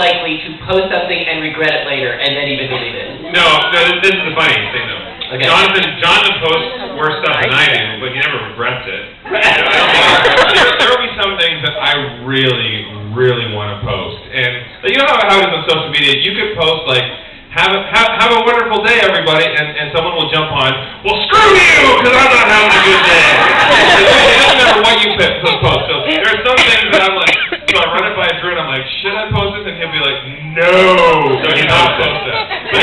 likely to post something and regret it later and then even delete it? No, this is the funny thing though. Okay. Jonathan posts worse stuff than I do, but he never regrets it. There will be some things that I really want to post, and you know how it is on social media. You could post like, have a wonderful day, everybody, and someone will jump on, well, screw you, because I'm not having a good day. It doesn't matter what you post. So there's some things that I'm like, so I run it by Drew, and I'm like, should I post this? And he'll be like, no, so do not post that. But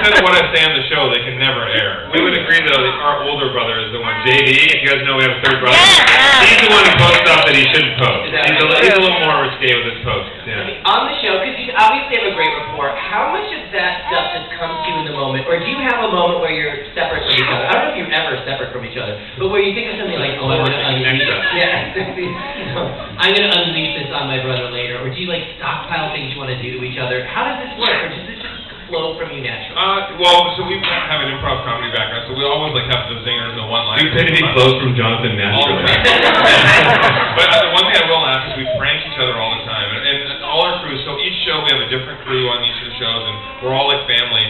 instead of what I say on the show, they can never air. We would agree that our older brother is the one, JD, if you guys know we have a third brother, he's the one who posts stuff that he shouldn't post. He's a little more risque with his posts. Yeah. On the show, because you obviously have a great rapport, how much of that stuff just comes to you in the moment, or do you have a moment where you're separate from each other? I don't know if you're ever separate from each other, but where you think of something like, oh, I'm going to unleash I'm going to unleash this on my brother later, or do you like stockpile things you want to do to each other? How does this work, or does this just flow from you naturally? Well, so we have an improv comedy background, so we always like have the zingers and the one-liners. Stupidity flows from Jonathan naturally. But the one thing I will ask is we prank each other all the time, and all our crews. So each show we have a different crew on each of the shows, and we're all like family.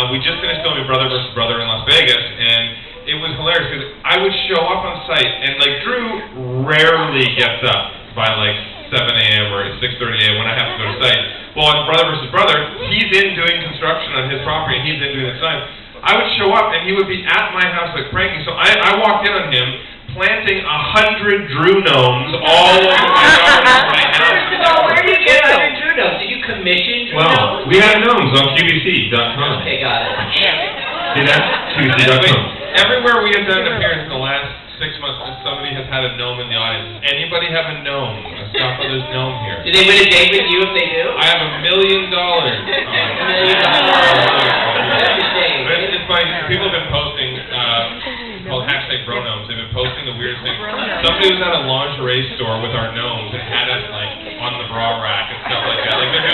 We just finished filming Brother vs. Brother in Las Vegas, and it was hilarious because I would show up on site, and like Drew rarely gets up by like 7 a.m. or 6:30 a.m. when I have to go to site. Well, on Brother vs. Brother, he's in doing construction on his property, and he's in doing the sign. I would show up, and he would be at my house like pranking. So I walked in on him planting 100 Drew Gnomes all over my yard in my house. So where did you get 100 Drew Gnomes? Did you commission Drew Gnomes? We have Gnomes on QVC.com. Okay, got it. See that? QVC.com. Everywhere we have done an appearance in the last 6 months, somebody has had a gnome in the audience. Anybody have a gnome? A Scott-Brothers gnome here? Do they win a date with you if they do? I have $1 million. $1 million. It's funny. People have been posting called #BroGnomes. They've been posting the weirdest things. Somebody was at a lingerie store with our gnomes and had us like on the bra rack and stuff like that. Like the